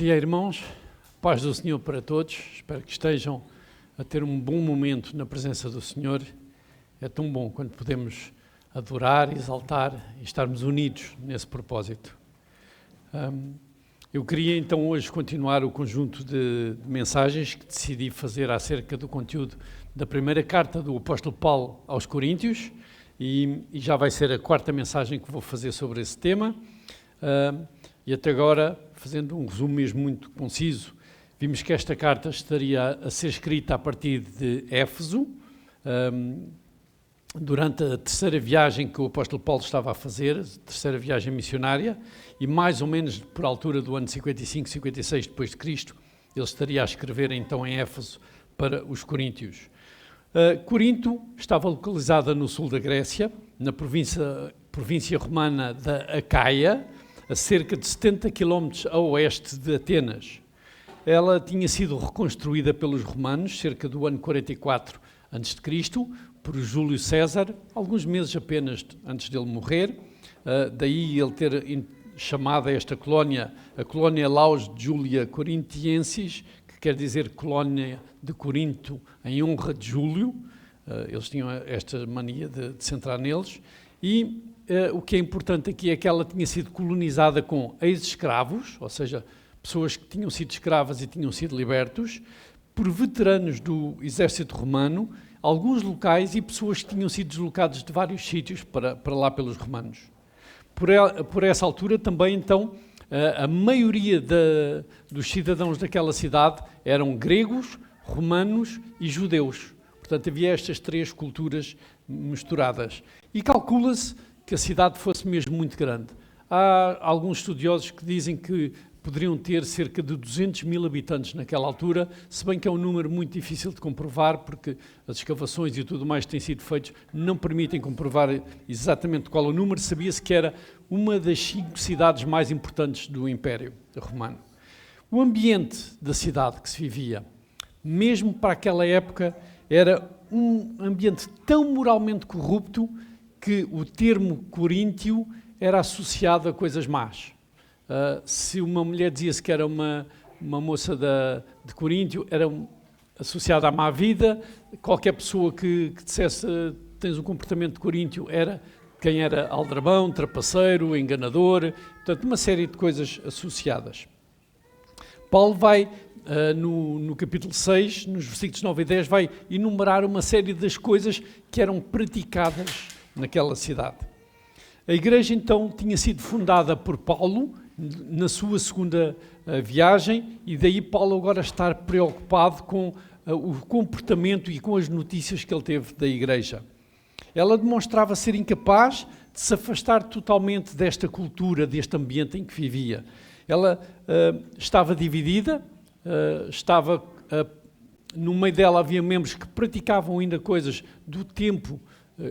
Bom dia, irmãos. Paz do Senhor para todos. Espero que estejam a ter um bom momento na presença do Senhor. É tão bom quando podemos adorar, exaltar e estarmos unidos nesse propósito. Eu queria então hoje continuar o conjunto de mensagens que decidi fazer acerca do conteúdo da primeira carta do apóstolo Paulo aos Coríntios e já vai ser a quarta mensagem que vou fazer sobre esse tema. E até agora, fazendo um resumo mesmo muito conciso, vimos que esta carta estaria a ser escrita a partir de Éfeso, durante a terceira viagem que o apóstolo Paulo estava a fazer, a terceira viagem missionária, e mais ou menos por altura do ano 55, 56 depois de Cristo, ele estaria a escrever então em Éfeso para os coríntios. Corinto estava localizada no sul da Grécia, na província romana da Acaia, a cerca de 70 km a oeste de Atenas. Ela tinha sido reconstruída pelos romanos, cerca do ano 44 a.C., por Júlio César, alguns meses apenas antes dele morrer. Daí ele ter chamado esta colónia, a colónia Laus Julia Corinthiensis, que quer dizer colónia de Corinto em honra de Júlio. Eles tinham esta mania de centrar neles. E o que é importante aqui é que ela tinha sido colonizada com ex-escravos, ou seja, pessoas que tinham sido escravas e tinham sido libertos, por veteranos do exército romano, alguns locais e pessoas que tinham sido deslocados de vários sítios para lá pelos romanos. Por essa altura também, então, a maioria dos cidadãos daquela cidade eram gregos, romanos e judeus. Portanto, havia estas três culturas misturadas. E calcula-se que a cidade fosse mesmo muito grande. Há alguns estudiosos que dizem que poderiam ter cerca de 200 mil habitantes naquela altura, se bem que é um número muito difícil de comprovar, porque as escavações e tudo mais que têm sido feitos não permitem comprovar exatamente qual o número. Sabia-se que era uma das 5 cidades mais importantes do Império Romano. O ambiente da cidade que se vivia, mesmo para aquela época, era um ambiente tão moralmente corrupto que o termo coríntio era associado a coisas más. Se uma mulher dizia-se que era uma moça de Coríntio, era associada à má vida. Qualquer pessoa que dissesse tens um comportamento de Coríntio era quem era aldrabão, trapaceiro, enganador, portanto, uma série de coisas associadas. Paulo vai, no capítulo 6, nos versículos 9 e 10, vai enumerar uma série das coisas que eram praticadas naquela cidade. A igreja, então, tinha sido fundada por Paulo na sua segunda viagem, e daí Paulo agora estar preocupado com o comportamento e com as notícias que ele teve da igreja. Ela demonstrava ser incapaz de se afastar totalmente desta cultura, deste ambiente em que vivia. Ela estava dividida, no meio dela havia membros que praticavam ainda coisas do tempo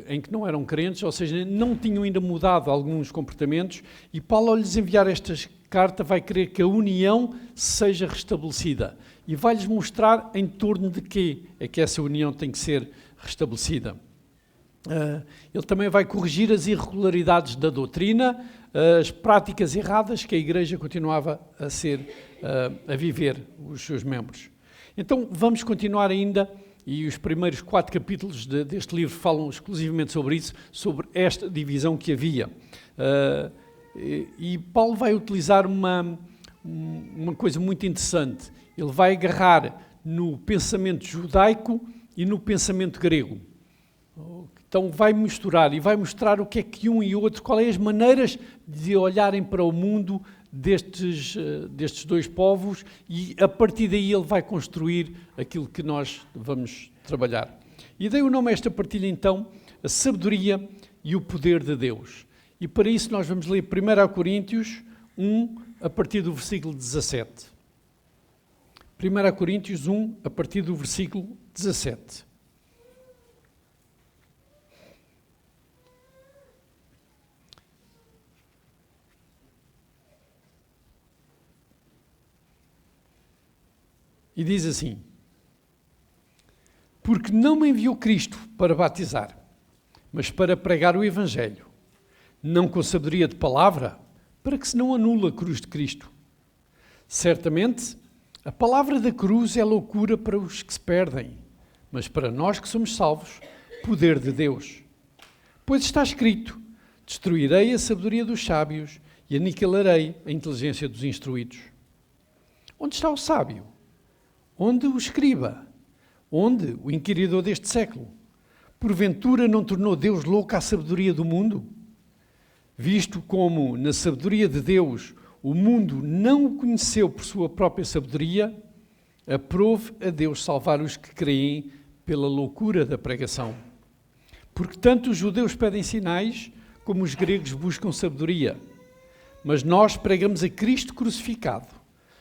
em que não eram crentes, ou seja, não tinham ainda mudado alguns comportamentos, e Paulo, ao lhes enviar esta carta, vai querer que a união seja restabelecida e vai-lhes mostrar em torno de quê é que essa união tem que ser restabelecida. Ele também vai corrigir as irregularidades da doutrina, as práticas erradas que a igreja continuava a viver, os seus membros. Então, vamos continuar ainda. E os primeiros 4 capítulos deste livro falam exclusivamente sobre isso, sobre esta divisão que havia. E Paulo vai utilizar uma coisa muito interessante. Ele vai agarrar no pensamento judaico e no pensamento grego. Então vai misturar e vai mostrar o que é que um e outro, quais são as maneiras de olharem para o mundo destes dois povos, e a partir daí ele vai construir aquilo que nós vamos trabalhar. E dei o nome a esta partilha então, a sabedoria e o poder de Deus. E para isso nós vamos ler 1 Coríntios 1, a partir do versículo 17. 1 Coríntios 1, a partir do versículo 17. E diz assim: porque não me enviou Cristo para batizar, mas para pregar o Evangelho, não com sabedoria de palavra, para que se não anule a cruz de Cristo. Certamente, a palavra da cruz é loucura para os que se perdem, mas para nós que somos salvos, poder de Deus. Pois está escrito: destruirei a sabedoria dos sábios e aniquilarei a inteligência dos instruídos. Onde está o sábio? Onde o escriba? Onde o inquiridor deste século? Porventura não tornou Deus louca a sabedoria do mundo? Visto como, na sabedoria de Deus, o mundo não o conheceu por sua própria sabedoria, aprove a Deus salvar os que creem pela loucura da pregação. Porque tanto os judeus pedem sinais, como os gregos buscam sabedoria. Mas nós pregamos a Cristo crucificado,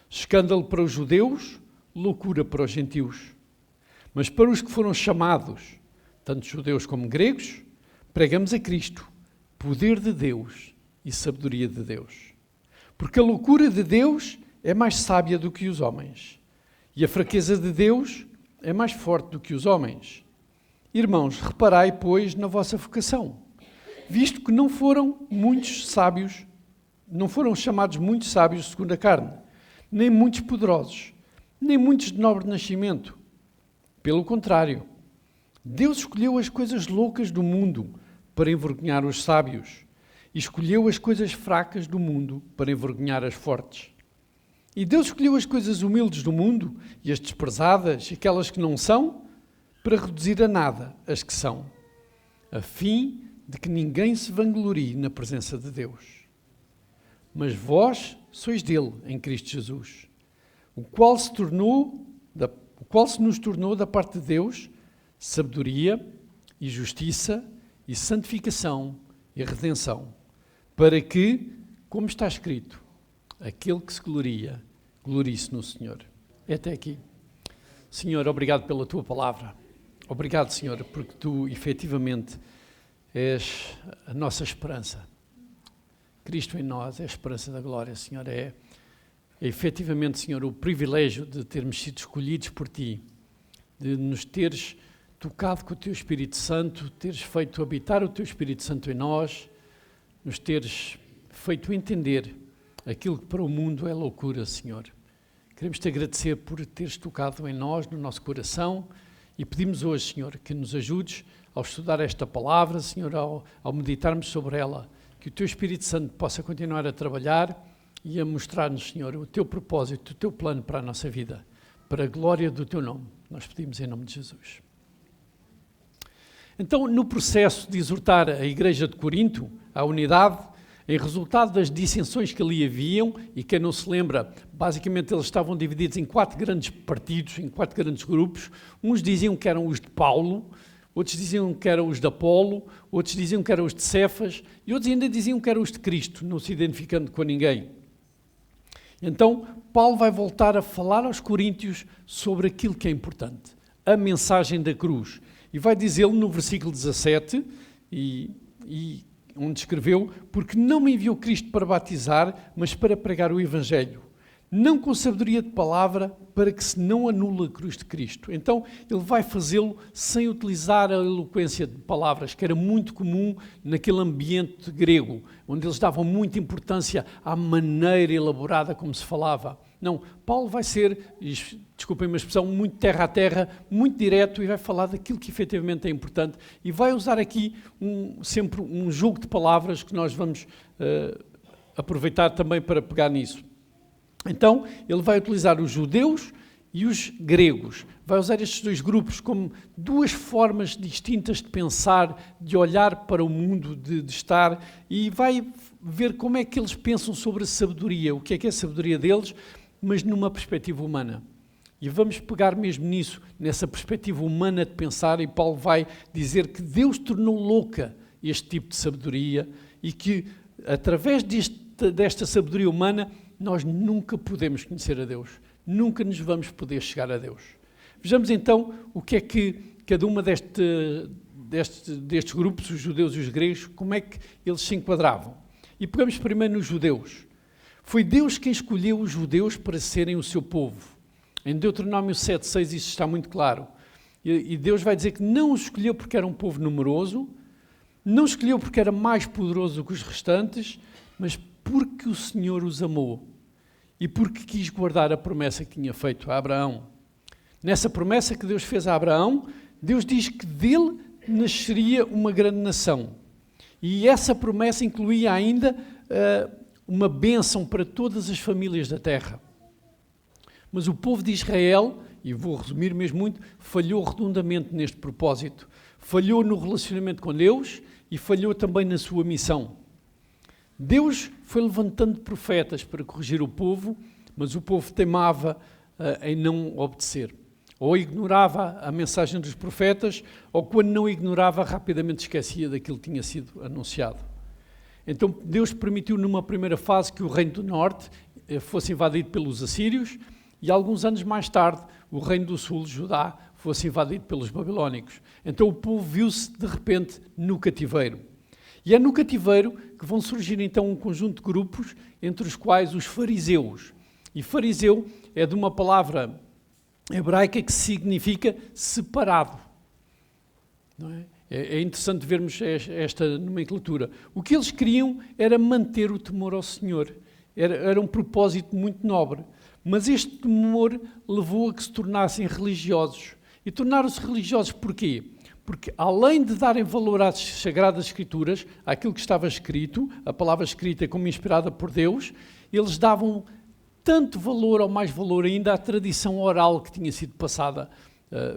escândalo para os judeus, loucura para os gentios. Mas para os que foram chamados, tanto judeus como gregos, pregamos a Cristo, poder de Deus e sabedoria de Deus. Porque a loucura de Deus é mais sábia do que os homens, e a fraqueza de Deus é mais forte do que os homens. Irmãos, reparai, pois, na vossa vocação, visto que não foram chamados muitos sábios segundo a carne, nem muitos poderosos, nem muitos de nobre nascimento. Pelo contrário, Deus escolheu as coisas loucas do mundo para envergonhar os sábios, e escolheu as coisas fracas do mundo para envergonhar as fortes. E Deus escolheu as coisas humildes do mundo e as desprezadas, e aquelas que não são, para reduzir a nada as que são, a fim de que ninguém se vanglorie na presença de Deus. Mas vós sois dele em Cristo Jesus, o qual se nos tornou da parte de Deus sabedoria e justiça e santificação e redenção, para que, como está escrito, aquele que se gloria, glorie-se no Senhor. É até aqui. Senhor, obrigado pela tua palavra. Obrigado, Senhor, porque tu, efetivamente, és a nossa esperança. Cristo em nós é a esperança da glória, Senhor. É efetivamente, Senhor, o privilégio de termos sido escolhidos por ti, de nos teres tocado com o teu Espírito Santo, teres feito habitar o teu Espírito Santo em nós, nos teres feito entender aquilo que para o mundo é loucura, Senhor. Queremos te agradecer por teres tocado em nós, no nosso coração, e pedimos hoje, Senhor, que nos ajudes ao estudar esta palavra, Senhor, ao meditarmos sobre ela, que o teu Espírito Santo possa continuar a trabalhar e a mostrar-nos, Senhor, o teu propósito, o teu plano para a nossa vida, para a glória do teu nome. Nós pedimos em nome de Jesus. Então, no processo de exortar a Igreja de Corinto à unidade, em resultado das dissensões que ali haviam, e quem não se lembra, basicamente eles estavam divididos em 4 grandes partidos, em 4 grandes grupos. Uns diziam que eram os de Paulo, outros diziam que eram os de Apolo, outros diziam que eram os de Cefas, e outros ainda diziam que eram os de Cristo, não se identificando com ninguém. Então, Paulo vai voltar a falar aos coríntios sobre aquilo que é importante, a mensagem da cruz. E vai dizê-lo no versículo 17, onde escreveu: porque não me enviou Cristo para batizar, mas para pregar o Evangelho, não com sabedoria de palavra, para que se não anule a cruz de Cristo. Então, ele vai fazê-lo sem utilizar a eloquência de palavras, que era muito comum naquele ambiente grego, onde eles davam muita importância à maneira elaborada como se falava. Não, Paulo vai ser, desculpem-me a expressão, muito terra a terra, muito direto, e vai falar daquilo que efetivamente é importante, e vai usar aqui sempre um jogo de palavras que nós vamos aproveitar também para pegar nisso. Então, ele vai utilizar os judeus e os gregos. Vai usar estes 2 grupos como 2 formas distintas de pensar, de olhar para o mundo, de estar, e vai ver como é que eles pensam sobre a sabedoria, o que é a sabedoria deles, mas numa perspectiva humana. E vamos pegar mesmo nisso, nessa perspectiva humana de pensar, e Paulo vai dizer que Deus tornou louca este tipo de sabedoria e que, através desta sabedoria humana, nós nunca podemos conhecer a Deus, nunca nos vamos poder chegar a Deus. Vejamos então o que é que cada uma destes grupos, os judeus e os gregos, como é que eles se enquadravam. E pegamos primeiro nos judeus. Foi Deus quem escolheu os judeus para serem o seu povo. Em Deuteronômio 7,6 isso está muito claro. E Deus vai dizer que não os escolheu porque era um povo numeroso, não os escolheu porque era mais poderoso que os restantes, mas porque o Senhor os amou e porque quis guardar a promessa que tinha feito a Abraão. Nessa promessa que Deus fez a Abraão, Deus diz que dele nasceria uma grande nação. E essa promessa incluía ainda uma bênção para todas as famílias da terra. Mas o povo de Israel, e vou resumir mesmo muito, falhou redondamente neste propósito. Falhou no relacionamento com Deus e falhou também na sua missão. Deus foi levantando profetas para corrigir o povo, mas o povo teimava em não obedecer. Ou ignorava a mensagem dos profetas, ou quando não ignorava, rapidamente esquecia daquilo que tinha sido anunciado. Então Deus permitiu numa primeira fase que o reino do norte fosse invadido pelos assírios e alguns anos mais tarde o reino do sul, Judá, fosse invadido pelos babilónicos. Então o povo viu-se de repente no cativeiro. E é no cativeiro que vão surgir então um conjunto de grupos, entre os quais os fariseus. E fariseu é de uma palavra hebraica que significa separado. Não é? É interessante vermos esta nomenclatura. O que eles queriam era manter o temor ao Senhor. Era um propósito muito nobre. Mas este temor levou a que se tornassem religiosos. E tornaram-se religiosos porquê? Porque além de darem valor às Sagradas Escrituras, àquilo que estava escrito, a palavra escrita como inspirada por Deus, eles davam tanto valor, ou mais valor ainda, à tradição oral que tinha sido passada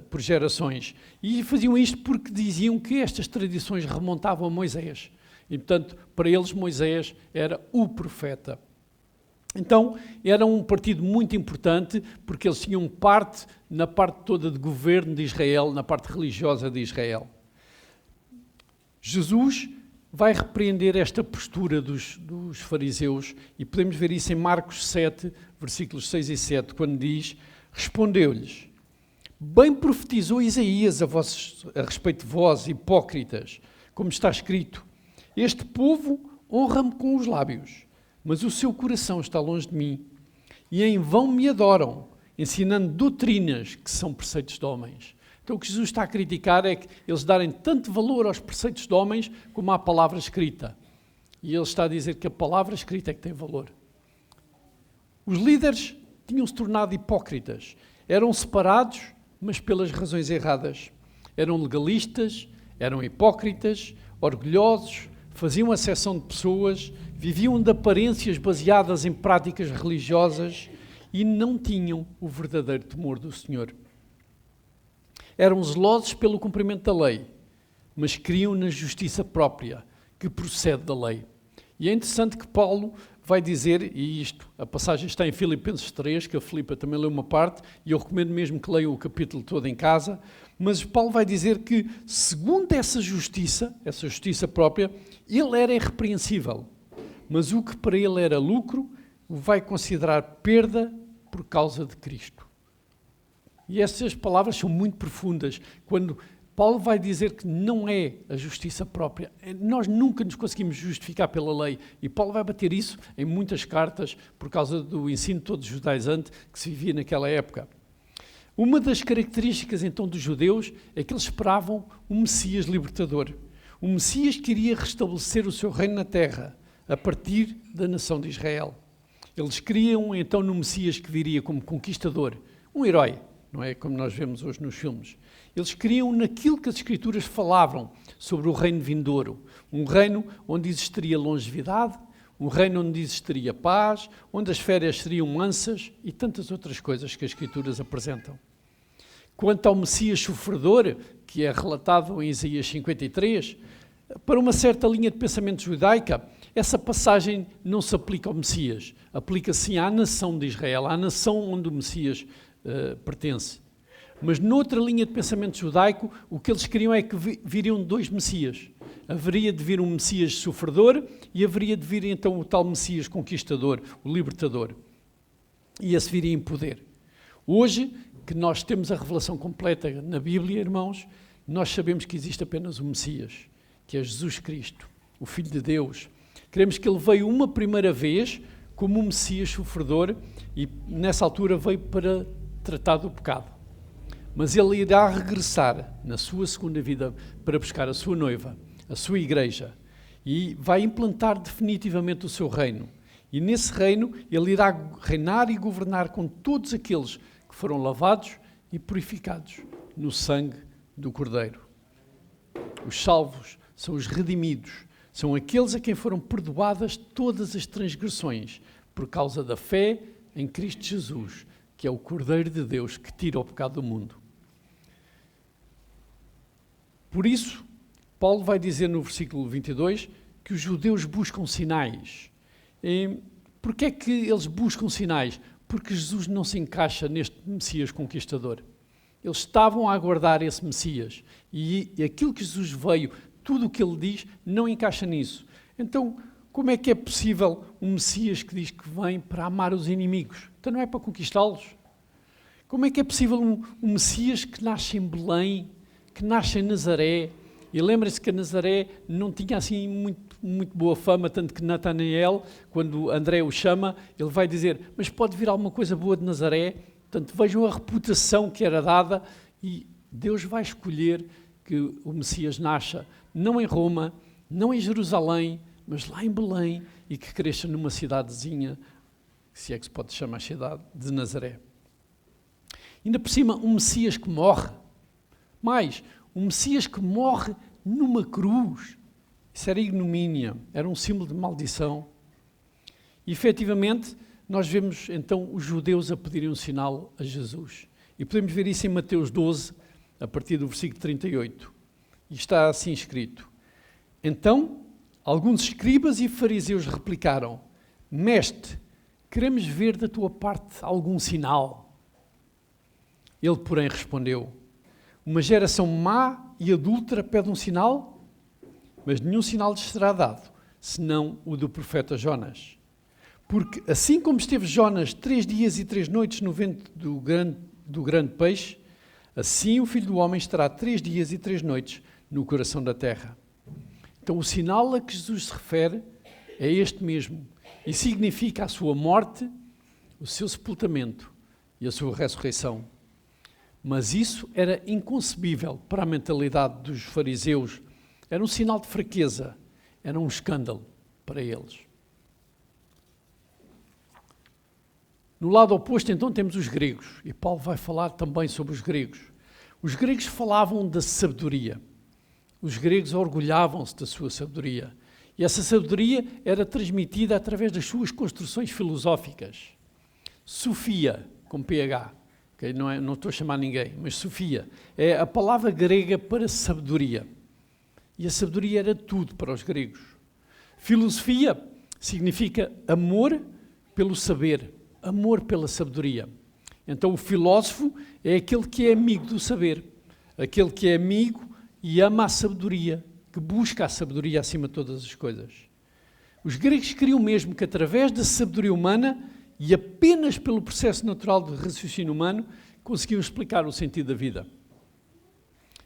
por gerações. E faziam isto porque diziam que estas tradições remontavam a Moisés. E, portanto, para eles Moisés era o profeta. Então, era um partido muito importante, porque eles tinham parte na parte toda de governo de Israel, na parte religiosa de Israel. Jesus vai repreender esta postura dos fariseus, e podemos ver isso em Marcos 7, versículos 6 e 7, quando diz, respondeu-lhes, bem profetizou Isaías a respeito de vós, hipócritas, como está escrito, este povo honra-me com os lábios, mas o seu coração está longe de mim, e em vão me adoram, ensinando doutrinas que são preceitos de homens. Então o que Jesus está a criticar é que eles darem tanto valor aos preceitos de homens como à palavra escrita. E ele está a dizer que a palavra escrita é que tem valor. Os líderes tinham-se tornado hipócritas. Eram separados, mas pelas razões erradas. Eram legalistas, eram hipócritas, orgulhosos, faziam acessão de pessoas, viviam de aparências baseadas em práticas religiosas e não tinham o verdadeiro temor do Senhor. Eram zelosos pelo cumprimento da lei, mas criam na justiça própria, que procede da lei. E é interessante que Paulo vai dizer, e isto, a passagem está em Filipenses 3, que a Filipa também leu uma parte, e eu recomendo mesmo que leiam o capítulo todo em casa, mas Paulo vai dizer que, segundo essa justiça própria, ele era irrepreensível, mas o que para ele era lucro, o vai considerar perda por causa de Cristo. E essas palavras são muito profundas. Quando Paulo vai dizer que não é a justiça própria, nós nunca nos conseguimos justificar pela lei. E Paulo vai bater isso em muitas cartas por causa do ensino todo judaizante que se vivia naquela época. Uma das características então dos judeus é que eles esperavam um Messias libertador. Um Messias que iria restabelecer o seu reino na terra a partir da nação de Israel. Eles criam então no Messias que viria como conquistador, um herói. Não é como nós vemos hoje nos filmes. Eles criam naquilo que as Escrituras falavam sobre o reino vindouro. Um reino onde existiria longevidade, um reino onde existiria paz, onde as férias seriam mansas e tantas outras coisas que as Escrituras apresentam. Quanto ao Messias sofredor, que é relatado em Isaías 53, para uma certa linha de pensamento judaica, essa passagem não se aplica ao Messias. Aplica sim à nação de Israel, à nação onde o Messias pertence. Mas noutra linha de pensamento judaico, o que eles queriam é que viriam dois Messias. Haveria de vir um Messias sofredor e haveria de vir então o tal Messias conquistador, o libertador. E esse viria em poder. Hoje, que nós temos a revelação completa na Bíblia, irmãos, nós sabemos que existe apenas um Messias, que é Jesus Cristo, o Filho de Deus. Queremos que ele veio uma primeira vez como um Messias sofredor e nessa altura veio para tratar do pecado. Mas ele irá regressar na sua segunda vida para buscar a sua noiva, a sua igreja, e vai implantar definitivamente o seu reino. E nesse reino ele irá reinar e governar com todos aqueles que foram lavados e purificados no sangue do Cordeiro. Os salvos são os redimidos, são aqueles a quem foram perdoadas todas as transgressões por causa da fé em Cristo Jesus, que é o Cordeiro de Deus que tira o pecado do mundo. Por isso, Paulo vai dizer no versículo 22 que os judeus buscam sinais. Porquê é que eles buscam sinais? Porque Jesus não se encaixa neste Messias conquistador. Eles estavam a aguardar esse Messias e aquilo que Jesus veio, tudo o que ele diz, não encaixa nisso. Então, como é que é possível um Messias que diz que vem para amar os inimigos? Então não é para conquistá-los? Como é que é possível um Messias que nasce em Belém, que nasce em Nazaré? E lembrem-se que a Nazaré não tinha assim muito boa fama, tanto que Natanael, quando André o chama, ele vai dizer, mas pode vir alguma coisa boa de Nazaré? Portanto, vejam a reputação que era dada e Deus vai escolher que o Messias nasça, não em Roma, não em Jerusalém, mas lá em Belém e que cresça numa cidadezinha, se é que se pode chamar a cidade, de Nazaré. Ainda por cima, um Messias que morre. Mais, um Messias que morre numa cruz. Isso era ignomínia, era um símbolo de maldição. E, efetivamente, nós vemos então os judeus a pedirem um sinal a Jesus. E podemos ver isso em Mateus 12, a partir do versículo 38. E está assim escrito. Então, alguns escribas e fariseus replicaram, Mestre, queremos ver da tua parte algum sinal. Ele, porém, respondeu, uma geração má e adúltera pede um sinal, mas nenhum sinal lhes será dado, senão o do profeta Jonas. Porque assim como esteve Jonas 3 dias e 3 noites no ventre do grande peixe, assim o Filho do Homem estará 3 dias e 3 noites no coração da terra. Então o sinal a que Jesus se refere é este mesmo, e significa a sua morte, o seu sepultamento e a sua ressurreição. Mas isso era inconcebível para a mentalidade dos fariseus, era um sinal de fraqueza, era um escândalo para eles. No lado oposto, então, temos os gregos, e Paulo vai falar também sobre os gregos. Os gregos falavam da sabedoria, os gregos orgulhavam-se da sua sabedoria, e essa sabedoria era transmitida através das suas construções filosóficas. Sofia, com PH, okay? Não estou a chamar ninguém, mas Sofia, é a palavra grega para sabedoria. E a sabedoria era tudo para os gregos. Filosofia significa amor pelo saber, amor pela sabedoria. Então o filósofo é aquele que é amigo do saber, aquele que é amigo e ama a sabedoria, que busca a sabedoria acima de todas as coisas. Os gregos queriam mesmo que através da sabedoria humana e apenas pelo processo natural de raciocínio humano conseguiam explicar o sentido da vida.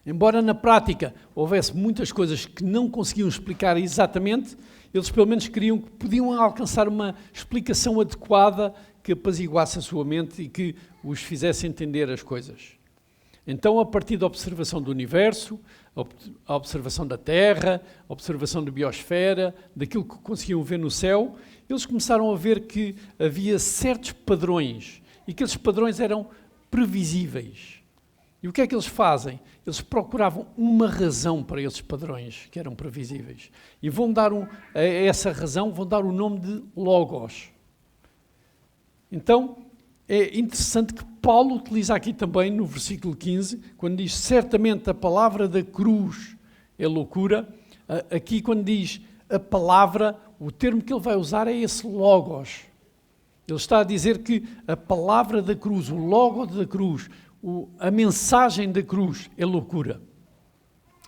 Embora na prática houvesse muitas coisas que não conseguiam explicar exatamente, eles pelo menos queriam que podiam alcançar uma explicação adequada que apaziguasse a sua mente e que os fizesse entender as coisas. Então, a partir da observação do universo, a observação da Terra, a observação da biosfera, daquilo que conseguiam ver no céu, eles começaram a ver que havia certos padrões e que esses padrões eram previsíveis. E o que é que eles fazem? Eles procuravam uma razão para esses padrões que eram previsíveis. E vão dar a essa razão, vão dar o nome de Logos. Então, é interessante que Paulo utiliza aqui também no versículo 15, quando diz certamente a palavra da cruz é loucura, aqui quando diz a palavra, o termo que ele vai usar é esse Logos. Ele está a dizer que a palavra da cruz, o Logos da cruz, a mensagem da cruz é loucura.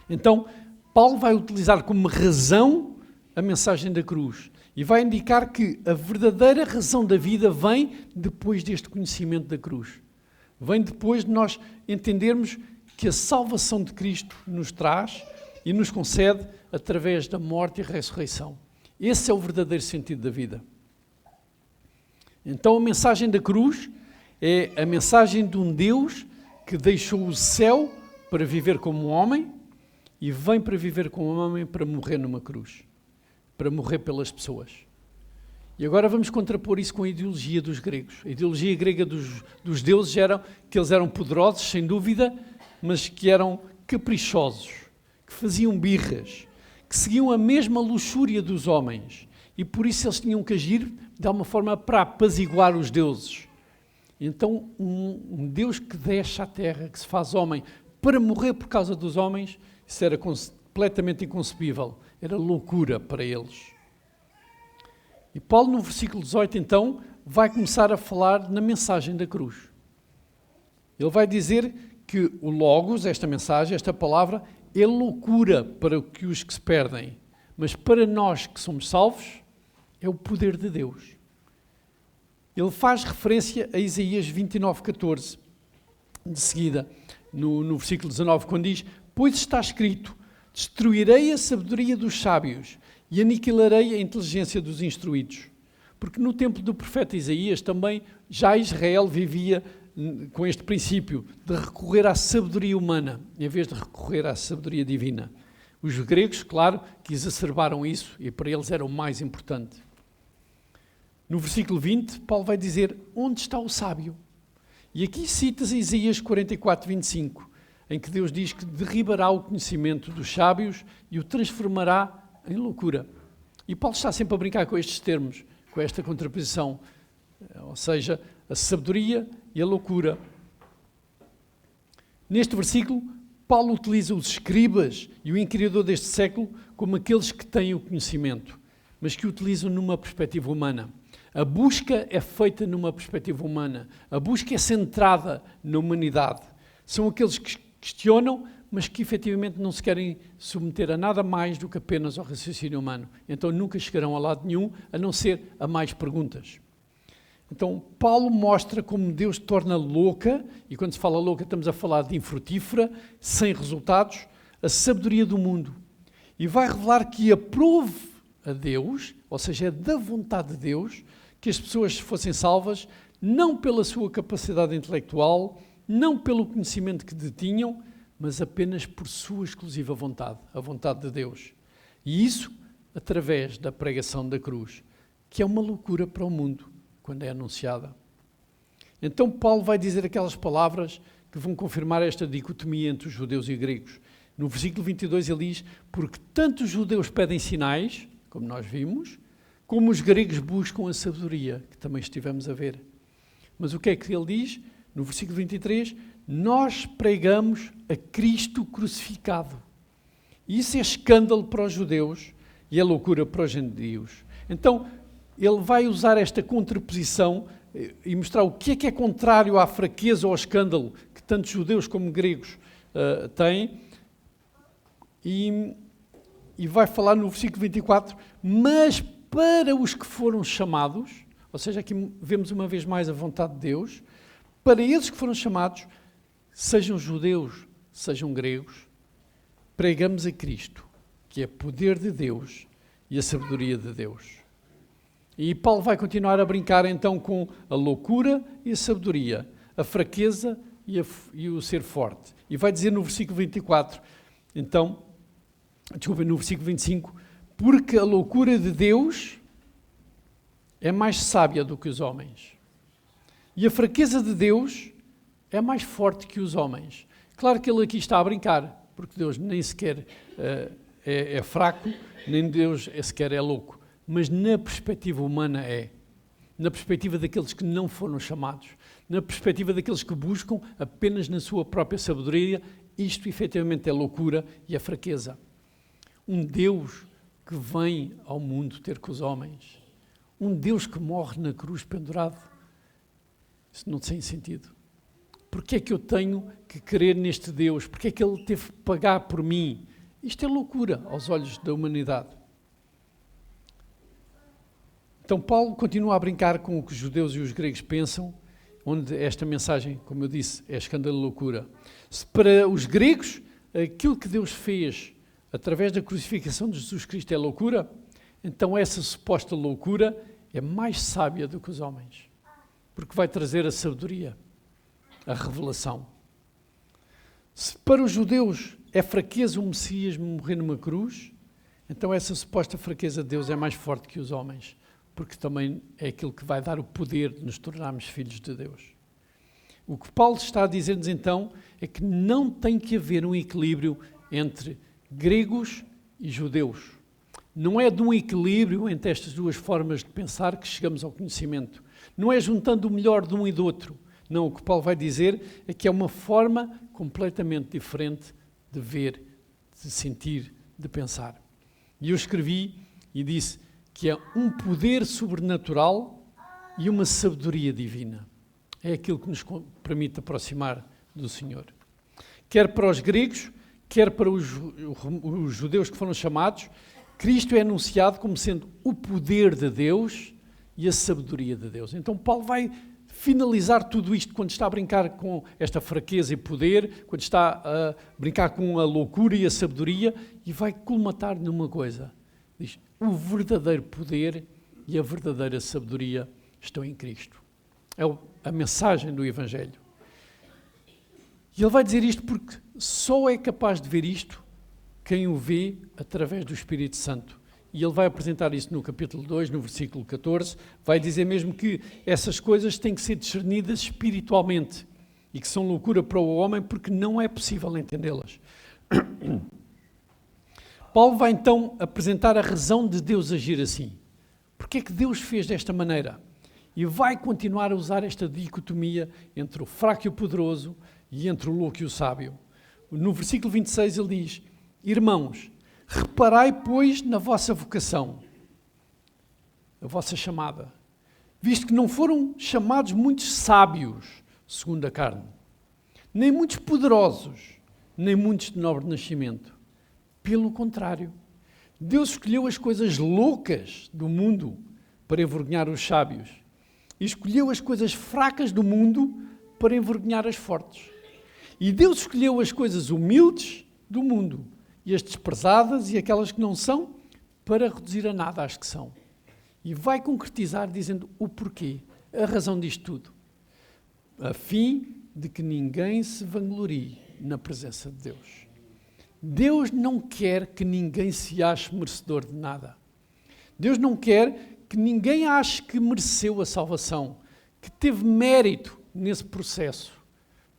Então, Paulo vai utilizar como razão a mensagem da cruz e vai indicar que a verdadeira razão da vida vem depois deste conhecimento da cruz. Vem depois de nós entendermos que a salvação de Cristo nos traz e nos concede através da morte e ressurreição. Esse é o verdadeiro sentido da vida. Então a mensagem da cruz é a mensagem de um Deus que deixou o céu para viver como um homem e vem para viver como um homem para morrer numa cruz, para morrer pelas pessoas. E agora vamos contrapor isso com a ideologia dos gregos. A ideologia grega dos deuses era que eles eram poderosos, sem dúvida, mas que eram caprichosos, que faziam birras, que seguiam a mesma luxúria dos homens. E por isso eles tinham que agir de alguma forma para apaziguar os deuses. Então, um Deus que desce à terra, que se faz homem, para morrer por causa dos homens, isso era completamente inconcebível. Era loucura para eles. E Paulo, no versículo 18, então, vai começar a falar na mensagem da cruz. Ele vai dizer que o Logos, esta mensagem, esta palavra, é loucura para os que se perdem, mas para nós que somos salvos, é o poder de Deus. Ele faz referência a Isaías 29:14, de seguida, no versículo 19, quando diz: pois está escrito, destruirei a sabedoria dos sábios e aniquilarei a inteligência dos instruídos. Porque no tempo do profeta Isaías também já Israel vivia com este princípio de recorrer à sabedoria humana, em vez de recorrer à sabedoria divina. Os gregos, claro, que exacerbaram isso e para eles era o mais importante. No versículo 20, Paulo vai dizer: onde está o sábio? E aqui citas Isaías 44:25, em que Deus diz que derribará o conhecimento dos sábios e o transformará em loucura. E Paulo está sempre a brincar com estes termos, com esta contraposição, ou seja, a sabedoria e a loucura. Neste versículo, Paulo utiliza os escribas e o inquiridor deste século como aqueles que têm o conhecimento, mas que o utilizam numa perspectiva humana. A busca é feita numa perspectiva humana. A busca é centrada na humanidade. São aqueles que questionam, mas que efetivamente não se querem submeter a nada mais do que apenas ao raciocínio humano. Então nunca chegarão a lado nenhum, a não ser a mais perguntas. Então Paulo mostra como Deus torna louca, e quando se fala louca estamos a falar de infrutífera, sem resultados, a sabedoria do mundo. E vai revelar que aprove a Deus, ou seja, é da vontade de Deus, que as pessoas fossem salvas, não pela sua capacidade intelectual, não pelo conhecimento que detinham, mas apenas por sua exclusiva vontade, a vontade de Deus. E isso através da pregação da cruz, que é uma loucura para o mundo, quando é anunciada. Então Paulo vai dizer aquelas palavras que vão confirmar esta dicotomia entre os judeus e gregos. No versículo 22 ele diz: porque tanto os judeus pedem sinais, como nós vimos, como os gregos buscam a sabedoria, que também estivemos a ver. Mas o que é que ele diz? No versículo 23, nós pregamos a Cristo crucificado. E isso é escândalo para os judeus e é loucura para os gentios. Então, ele vai usar esta contraposição e mostrar o que é contrário à fraqueza ou ao escândalo que tanto judeus como gregos têm. E vai falar no versículo 24, mas para os que foram chamados, ou seja, aqui vemos uma vez mais a vontade de Deus, para eles que foram chamados, sejam judeus, sejam gregos, pregamos a Cristo, que é poder de Deus e a sabedoria de Deus. E Paulo vai continuar a brincar então com a loucura e a sabedoria, a fraqueza e o ser forte. E vai dizer no versículo 24, então, no versículo 25, porque a loucura de Deus é mais sábia do que os homens. E a fraqueza de Deus é mais forte que os homens. Claro que ele aqui está a brincar, porque Deus nem sequer é fraco, nem Deus sequer é louco. Mas na perspectiva humana é. Na perspectiva daqueles que não foram chamados. Na perspectiva daqueles que buscam apenas na sua própria sabedoria, isto efetivamente é loucura e é fraqueza. Um Deus que vem ao mundo ter com os homens. Um Deus que morre na cruz pendurado. Isso não tem sentido. Porquê é que eu tenho que crer neste Deus? Porquê é que Ele teve que pagar por mim? Isto é loucura aos olhos da humanidade. Então Paulo continua a brincar com o que os judeus e os gregos pensam, onde esta mensagem, como eu disse, é escândalo e loucura. Se para os gregos aquilo que Deus fez através da crucificação de Jesus Cristo é loucura, então essa suposta loucura é mais sábia do que os homens. Porque vai trazer a sabedoria, a revelação. Se para os judeus é fraqueza o Messias morrer numa cruz, então essa suposta fraqueza de Deus é mais forte que os homens, porque também é aquilo que vai dar o poder de nos tornarmos filhos de Deus. O que Paulo está a dizer-nos então é que não tem que haver um equilíbrio entre gregos e judeus. Não é de um equilíbrio entre estas duas formas de pensar que chegamos ao conhecimento. Não é juntando o melhor de um e do outro. Não, o que Paulo vai dizer é que é uma forma completamente diferente de ver, de sentir, de pensar. E eu escrevi e disse que é um poder sobrenatural e uma sabedoria divina. É aquilo que nos permite aproximar do Senhor. Quer para os gregos, quer para os judeus que foram chamados, Cristo é anunciado como sendo o poder de Deus e a sabedoria de Deus. Então Paulo vai finalizar tudo isto quando está a brincar com esta fraqueza e poder, quando está a brincar com a loucura e a sabedoria, e vai colmatar numa coisa. Diz, o verdadeiro poder e a verdadeira sabedoria estão em Cristo. É a mensagem do Evangelho. E ele vai dizer isto porque só é capaz de ver isto quem o vê através do Espírito Santo. E ele vai apresentar isso no capítulo 2, no versículo 14, vai dizer mesmo que essas coisas têm que ser discernidas espiritualmente e que são loucura para o homem porque não é possível entendê-las. Paulo vai então apresentar a razão de Deus agir assim. Porque é que Deus fez desta maneira? E vai continuar a usar esta dicotomia entre o fraco e o poderoso e entre o louco e o sábio. No versículo 26 ele diz, irmãos, reparai, pois, na vossa vocação, a vossa chamada, visto que não foram chamados muitos sábios, segundo a carne, nem muitos poderosos, nem muitos de nobre nascimento. Pelo contrário, Deus escolheu as coisas loucas do mundo para envergonhar os sábios e escolheu as coisas fracas do mundo para envergonhar as fortes. E Deus escolheu as coisas humildes do mundo e as desprezadas e aquelas que não são, para reduzir a nada as que são. E vai concretizar dizendo o porquê, a razão disto tudo, a fim de que ninguém se vanglorie na presença de Deus. Deus não quer que ninguém se ache merecedor de nada. Deus não quer que ninguém ache que mereceu a salvação, que teve mérito nesse processo,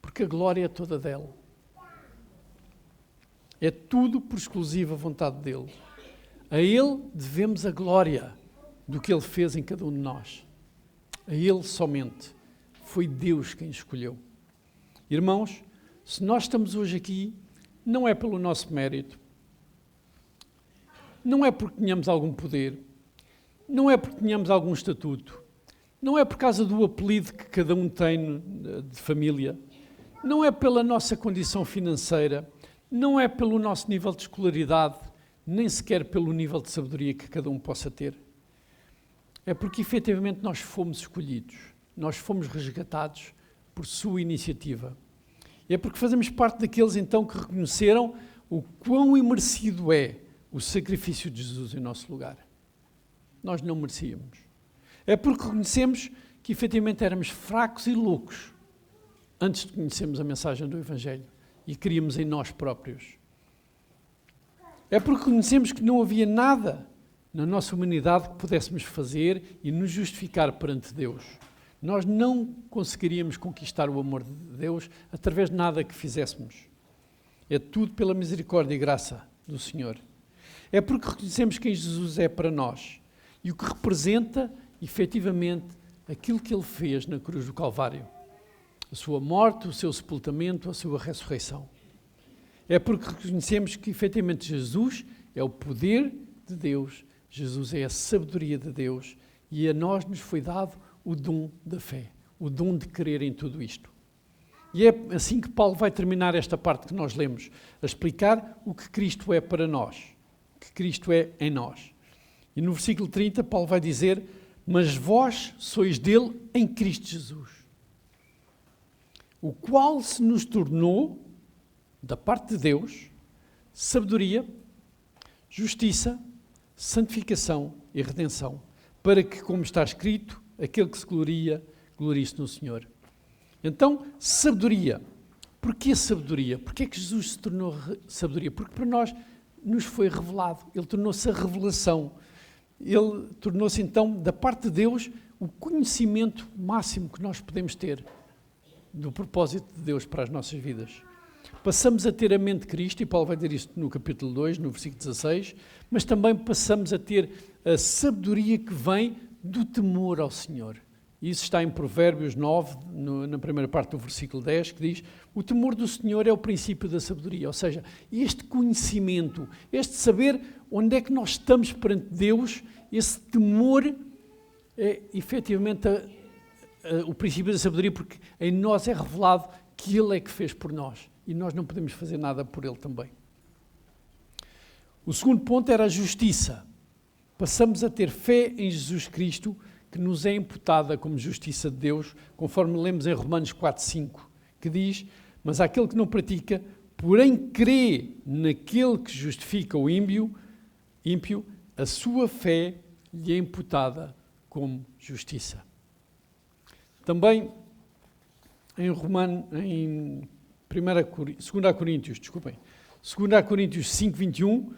porque a glória é toda dele. É tudo por exclusiva vontade dele. A ele devemos a glória do que ele fez em cada um de nós. A ele somente. Foi Deus quem escolheu. Irmãos, se nós estamos hoje aqui, não é pelo nosso mérito, não é porque tenhamos algum poder, não é porque tenhamos algum estatuto, não é por causa do apelido que cada um tem de família, não é pela nossa condição financeira, não é pelo nosso nível de escolaridade, nem sequer pelo nível de sabedoria que cada um possa ter. É porque efetivamente nós fomos escolhidos, nós fomos resgatados por sua iniciativa. É porque fazemos parte daqueles então que reconheceram o quão imerecido é o sacrifício de Jesus em nosso lugar. Nós não merecíamos. É porque reconhecemos que efetivamente éramos fracos e loucos antes de conhecermos a mensagem do Evangelho e queríamos em nós próprios. É porque reconhecemos que não havia nada na nossa humanidade que pudéssemos fazer e nos justificar perante Deus. Nós não conseguiríamos conquistar o amor de Deus através de nada que fizéssemos. É tudo pela misericórdia e graça do Senhor. É porque reconhecemos quem Jesus é para nós e o que representa, efetivamente, aquilo que Ele fez na cruz do Calvário. A sua morte, o seu sepultamento, a sua ressurreição. É porque reconhecemos que, efetivamente, Jesus é o poder de Deus, Jesus é a sabedoria de Deus e a nós nos foi dado o dom da fé, o dom de crer em tudo isto. E é assim que Paulo vai terminar esta parte que nós lemos, a explicar o que Cristo é para nós, o que Cristo é em nós. E no versículo 30, Paulo vai dizer, mas vós sois dele em Cristo Jesus, o qual se nos tornou, da parte de Deus, sabedoria, justiça, santificação e redenção, para que, como está escrito, aquele que se gloria, glorie-se no Senhor. Então, sabedoria. Porquê sabedoria? Porquê é que Jesus se tornou sabedoria? Porque para nós nos foi revelado. Ele tornou-se a revelação. ele tornou-se então, da parte de Deus, o conhecimento máximo que nós podemos ter do propósito de Deus para as nossas vidas. Passamos a ter a mente de Cristo, e Paulo vai dizer isto no capítulo 2, no versículo 16, mas também passamos a ter a sabedoria que vem do temor ao Senhor. Isso está em Provérbios 9, na primeira parte do versículo 10, que diz: o temor do Senhor é o princípio da sabedoria. Ou seja, este conhecimento, este saber onde é que nós estamos perante Deus, esse temor é efetivamente o princípio da sabedoria, porque em nós é revelado que Ele é que fez por nós e nós não podemos fazer nada por Ele também. O segundo ponto era a justiça. Passamos a ter fé em Jesus Cristo, que nos é imputada como justiça de Deus, conforme lemos em Romanos 4:5, que diz: mas aquele que não pratica, porém crê naquele que justifica o ímpio, a sua fé lhe é imputada como justiça. Também em 2 Coríntios 5:21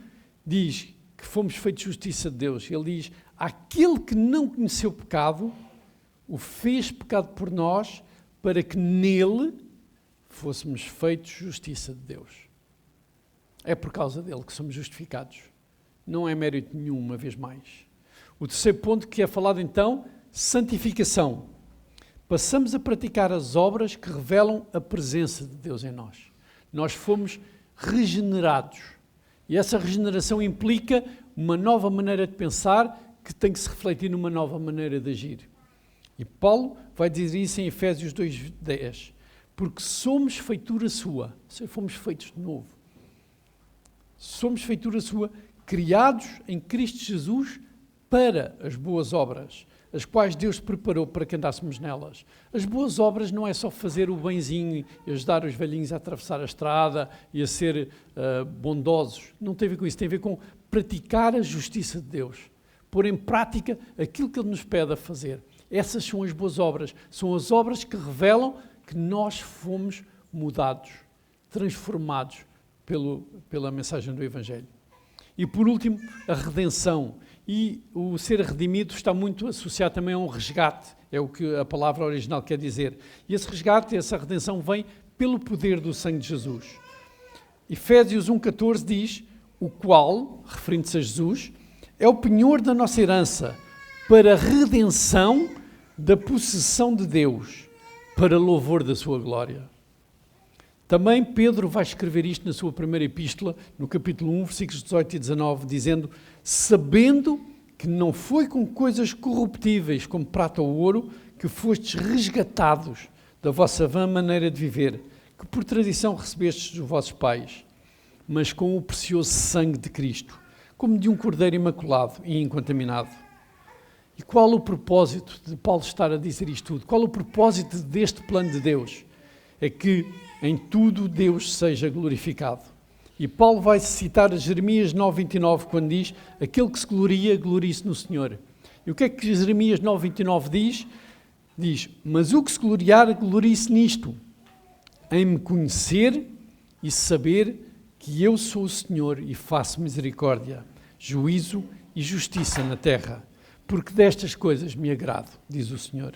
diz que fomos feitos justiça de Deus. Ele diz: aquele que não conheceu pecado, o fez pecado por nós, para que nele fôssemos feitos justiça de Deus. É por causa dele que somos justificados. Não é mérito nenhum, uma vez mais. O terceiro ponto que é falado então, santificação. Passamos a praticar as obras que revelam a presença de Deus em nós. Nós fomos regenerados. E essa regeneração implica uma nova maneira de pensar que tem que se refletir numa nova maneira de agir. E Paulo vai dizer isso em Efésios 2:10. Porque somos feitura sua, ou seja, fomos feitos de novo. Somos feitura sua, criados em Cristo Jesus para as boas obras, as quais Deus preparou para que andássemos nelas. As boas obras não é só fazer o benzinho e ajudar os velhinhos a atravessar a estrada e a ser bondosos. Não tem a ver com isso, tem a ver com praticar a justiça de Deus. Pôr em prática aquilo que Ele nos pede a fazer. Essas são as boas obras. São as obras que revelam que nós fomos mudados, transformados pela mensagem do Evangelho. E por último, a redenção. E o ser redimido está muito associado também a um resgate. É o que a palavra original quer dizer. E esse resgate, essa redenção vem pelo poder do sangue de Jesus. Efésios 1:14 diz: o qual, referindo-se a Jesus, é o penhor da nossa herança, para a redenção da possessão de Deus, para louvor da sua glória. Também Pedro vai escrever isto na sua primeira epístola, no capítulo 1, versículos 18 e 19, dizendo: sabendo que não foi com coisas corruptíveis, como prata ou ouro, que fostes resgatados da vossa vã maneira de viver, que por tradição recebestes dos vossos pais, mas com o precioso sangue de Cristo, como de um cordeiro imaculado e incontaminado. E qual o propósito de Paulo estar a dizer isto tudo? Qual o propósito deste plano de Deus? É que em tudo Deus seja glorificado. E Paulo vai citar Jeremias 9:29, quando diz: aquele que se gloria, glorie-se no Senhor. E o que é que Jeremias 9:29 diz? Diz: mas o que se gloriar, glorie-se nisto, em me conhecer e saber que eu sou o Senhor e faço misericórdia, juízo e justiça na terra, porque destas coisas me agrado, diz o Senhor.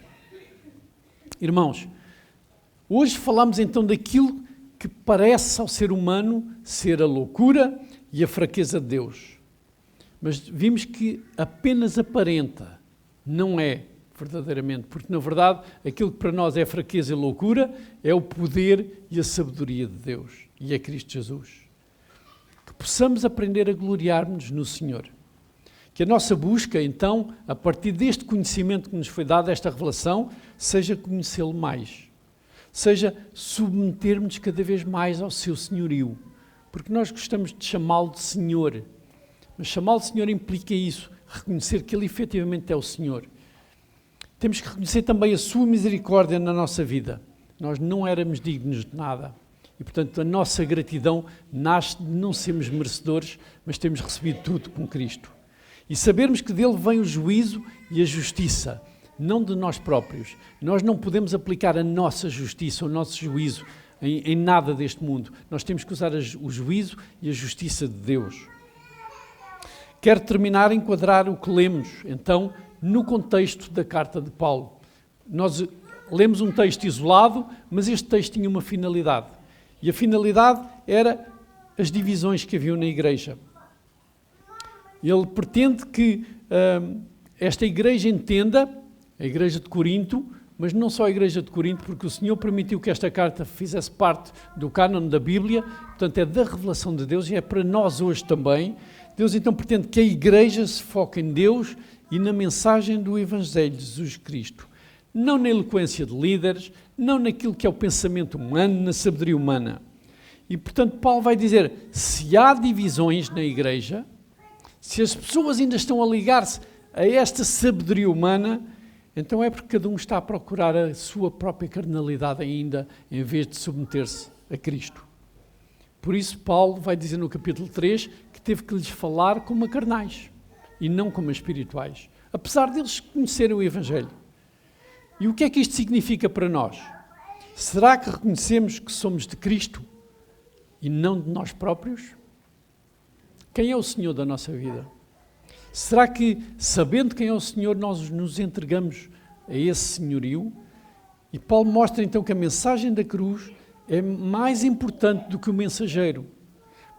Irmãos, hoje falamos então daquilo que parece ao ser humano ser a loucura e a fraqueza de Deus. Mas vimos que apenas aparenta, não é verdadeiramente, porque na verdade aquilo que para nós é fraqueza e loucura é o poder e a sabedoria de Deus, e é Cristo Jesus. Que possamos aprender a gloriar-nos no Senhor. Que a nossa busca, então, a partir deste conhecimento que nos foi dado, esta revelação, seja conhecê-lo mais. Seja submetermos cada vez mais ao seu senhorio. Porque nós gostamos de chamá-lo de Senhor. Mas chamá-lo de Senhor implica isso, reconhecer que Ele efetivamente é o Senhor. Temos que reconhecer também a sua misericórdia na nossa vida. Nós não éramos dignos de nada. E, portanto, a nossa gratidão nasce de não sermos merecedores, mas temos recebido tudo com Cristo. E sabermos que dele vem o juízo e a justiça, não de nós próprios. Nós não podemos aplicar a nossa justiça, o nosso juízo em nada deste mundo. Nós temos que usar o juízo e a justiça de Deus. Quero terminar a enquadrar o que lemos, então, no contexto da carta de Paulo. Nós lemos um texto isolado, mas este texto tinha uma finalidade. E a finalidade era as divisões que haviam na igreja. Ele pretende que esta igreja entenda, a igreja de Corinto, mas não só a igreja de Corinto, porque o Senhor permitiu que esta carta fizesse parte do cânon da Bíblia, portanto é da revelação de Deus e é para nós hoje também. Deus então pretende que a igreja se foque em Deus e na mensagem do Evangelho de Jesus Cristo. Não na eloquência de líderes, não naquilo que é o pensamento humano, na sabedoria humana. E portanto Paulo vai dizer, se há divisões na igreja, se as pessoas ainda estão a ligar-se a esta sabedoria humana, então é porque cada um está a procurar a sua própria carnalidade ainda, em vez de submeter-se a Cristo. Por isso Paulo vai dizer no capítulo 3 que teve que lhes falar como a carnais e não como a espirituais, apesar deles conhecerem o Evangelho. E o que é que isto significa para nós? Será que reconhecemos que somos de Cristo e não de nós próprios? Quem é o Senhor da nossa vida? Será que, sabendo quem é o Senhor, nós nos entregamos a esse senhorio? E Paulo mostra então que a mensagem da cruz é mais importante do que o mensageiro.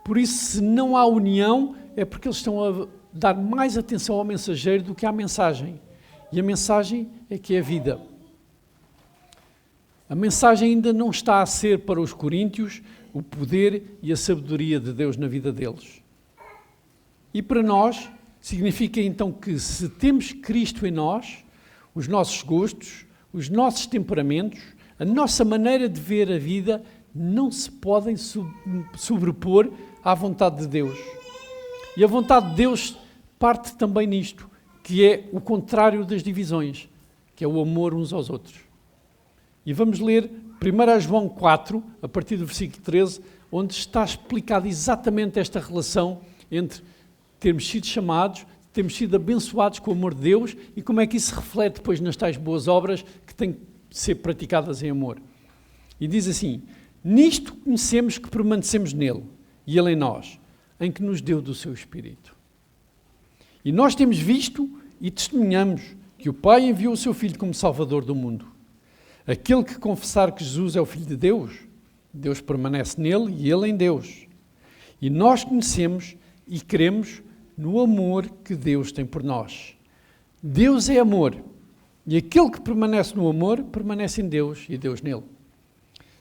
Por isso, se não há união, é porque eles estão a dar mais atenção ao mensageiro do que à mensagem. E a mensagem é que é a vida. A mensagem ainda não está a ser para os coríntios o poder e a sabedoria de Deus na vida deles. E para nós, significa então que se temos Cristo em nós, os nossos gostos, os nossos temperamentos, a nossa maneira de ver a vida não se podem sobrepor à vontade de Deus. E a vontade de Deus parte também nisto, que é o contrário das divisões, que é o amor uns aos outros. E vamos ler 1 João 4, a partir do versículo 13, onde está explicada exatamente esta relação entre termos sido chamados, termos sido abençoados com o amor de Deus e como é que isso se reflete depois nas tais boas obras que têm que ser praticadas em amor. E diz assim, nisto conhecemos que permanecemos nele e ele em nós, em que nos deu do seu Espírito. E nós temos visto e testemunhamos que o Pai enviou o seu Filho como Salvador do mundo. Aquele que confessar que Jesus é o Filho de Deus, Deus permanece nele e ele em Deus. E nós conhecemos e cremos no amor que Deus tem por nós. Deus é amor, e aquele que permanece no amor, permanece em Deus e Deus nele.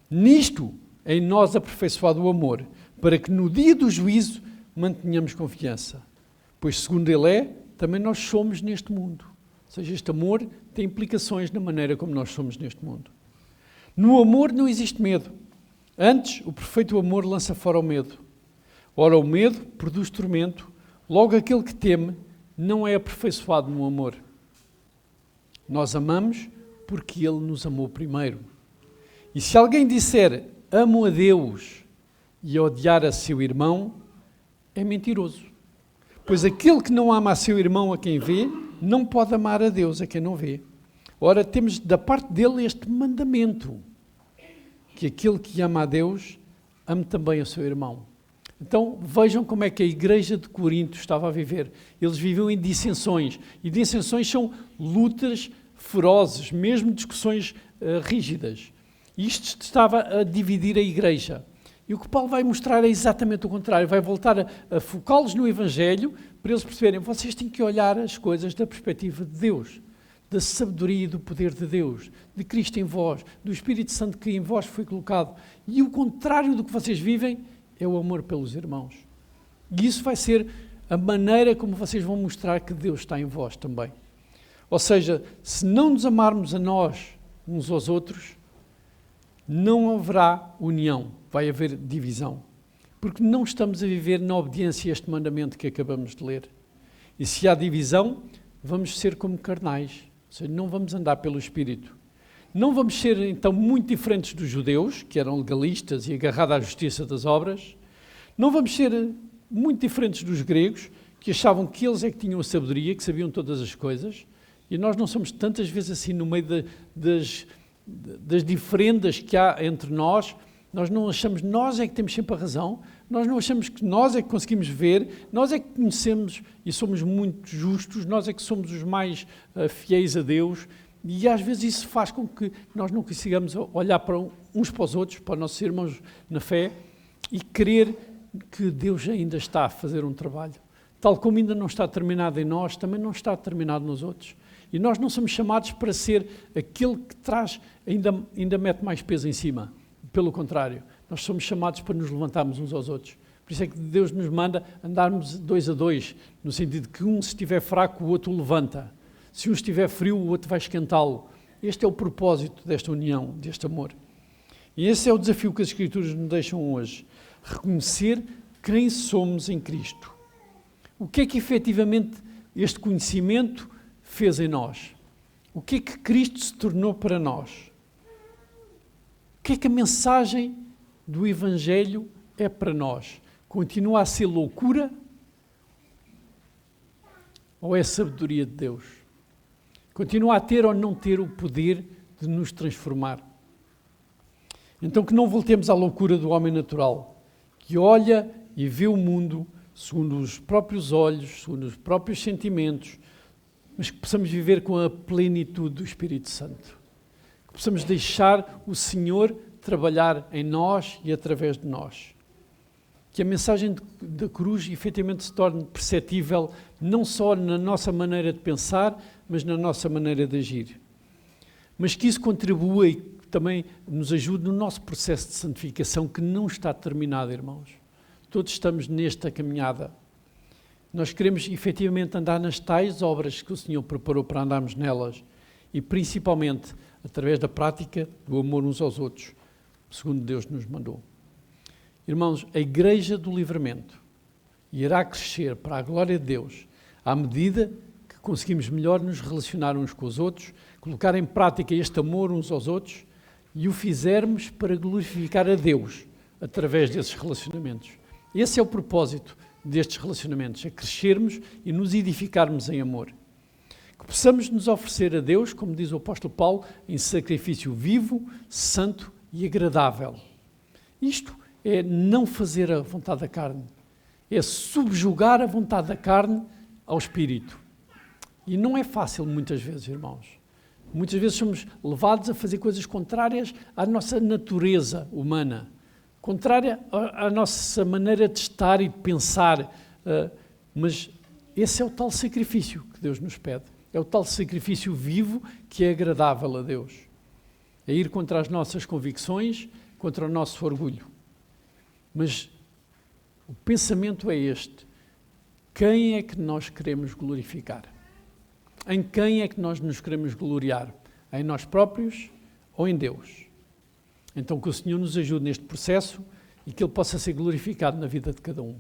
Nisto, em nós aperfeiçoado o amor, para que no dia do juízo mantenhamos confiança. Pois segundo ele é, também nós somos neste mundo. Ou seja, este amor tem implicações na maneira como nós somos neste mundo. No amor não existe medo. Antes, o perfeito amor lança fora o medo. Ora, o medo produz tormento. Logo, aquele que teme não é aperfeiçoado no amor. Nós amamos porque ele nos amou primeiro. E se alguém disser, amo a Deus, e odiar a seu irmão, é mentiroso. Pois aquele que não ama a seu irmão a quem vê, não pode amar a Deus a quem não vê. Ora, temos da parte dele este mandamento, que aquele que ama a Deus, ame também a seu irmão. Então, vejam como é que a igreja de Corinto estava a viver. Eles viviam em dissensões, e dissensões são lutas ferozes, mesmo discussões rígidas. Isto estava a dividir a igreja. E o que Paulo vai mostrar é exatamente o contrário. Vai voltar a focá-los no Evangelho para eles perceberem, vocês têm que olhar as coisas da perspectiva de Deus, da sabedoria e do poder de Deus, de Cristo em vós, do Espírito Santo que em vós foi colocado. E o contrário do que vocês vivem é o amor pelos irmãos. E isso vai ser a maneira como vocês vão mostrar que Deus está em vós também. Ou seja, se não nos amarmos a nós uns aos outros, não haverá união, vai haver divisão. Porque não estamos a viver na obediência a este mandamento que acabamos de ler. E se há divisão, vamos ser como carnais, ou seja, não vamos andar pelo Espírito. Não vamos ser, então, muito diferentes dos judeus, que eram legalistas e agarrados à justiça das obras. Não vamos ser muito diferentes dos gregos, que achavam que eles é que tinham a sabedoria, que sabiam todas as coisas. E nós não somos tantas vezes assim no meio das diferendas que há entre nós. Nós não achamos, nós é que temos sempre a razão, nós não achamos que nós é que conseguimos ver, nós é que conhecemos e somos muito justos, nós é que somos os mais fiéis a Deus, e às vezes isso faz com que nós não consigamos olhar para uns para os outros, para os nossos irmãos na fé, e crer que Deus ainda está a fazer um trabalho. Tal como ainda não está terminado em nós, também não está terminado nos outros. E nós não somos chamados para ser aquele que traz, ainda mete mais peso em cima. Pelo contrário, nós somos chamados para nos levantarmos uns aos outros. Por isso é que Deus nos manda andarmos 2 a 2, no sentido de que um, se estiver fraco, o outro o levanta. Se um estiver frio, o outro vai esquentá-lo. Este é o propósito desta união, deste amor. E esse é o desafio que as Escrituras nos deixam hoje. Reconhecer quem somos em Cristo. O que é que efetivamente este conhecimento fez em nós? O que é que Cristo se tornou para nós? O que é que a mensagem do Evangelho é para nós? Continua a ser loucura? Ou é sabedoria de Deus? Continua a ter ou não ter o poder de nos transformar? Então que não voltemos à loucura do homem natural, que olha e vê o mundo segundo os próprios olhos, segundo os próprios sentimentos, mas que possamos viver com a plenitude do Espírito Santo. Que possamos deixar o Senhor trabalhar em nós e através de nós. Que a mensagem da cruz efetivamente se torne perceptível não só na nossa maneira de pensar, mas na nossa maneira de agir. Mas que isso contribua e também nos ajude no nosso processo de santificação, que não está terminado, irmãos. Todos estamos nesta caminhada. Nós queremos efetivamente andar nas tais obras que o Senhor preparou para andarmos nelas e principalmente através da prática do amor uns aos outros, segundo Deus nos mandou. Irmãos, a Igreja do Livramento irá crescer para a glória de Deus à medida que conseguimos melhor nos relacionar uns com os outros, colocar em prática este amor uns aos outros e o fizermos para glorificar a Deus através desses relacionamentos. Esse é o propósito destes relacionamentos, é crescermos e nos edificarmos em amor. Que possamos nos oferecer a Deus, como diz o apóstolo Paulo, em sacrifício vivo, santo e agradável. Isto é não fazer a vontade da carne, é subjugar a vontade da carne ao Espírito. E não é fácil muitas vezes, irmãos. Muitas vezes somos levados a fazer coisas contrárias à nossa natureza humana, contrária à nossa maneira de estar e de pensar, mas esse é o tal sacrifício que Deus nos pede. É o tal sacrifício vivo que é agradável a Deus. É ir contra as nossas convicções, contra o nosso orgulho. Mas o pensamento é este: quem é que nós queremos glorificar? Em quem é que nós nos queremos gloriar? Em nós próprios ou em Deus? Então que o Senhor nos ajude neste processo e que Ele possa ser glorificado na vida de cada um.